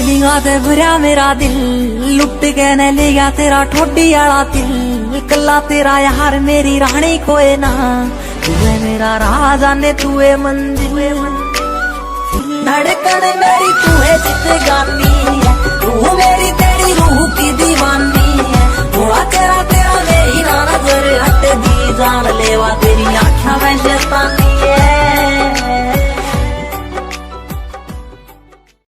फीलिंगा ते भरिया मेरा दिल, लुट के ने लिया तेरा ठोडी आला दिल। कला तेरा यार मेरी रानी कोई ना, तू है मेरा राजा ने तू है मंजिल। धड़कन मेरी तू है जिंदगानी है, रूह मेरी तेरी रूह की दीवानी है। थोड़ा तेरा तेरा मेरी ना नजर हट दी, जान लेवा तेरी आँखों में शैतानी।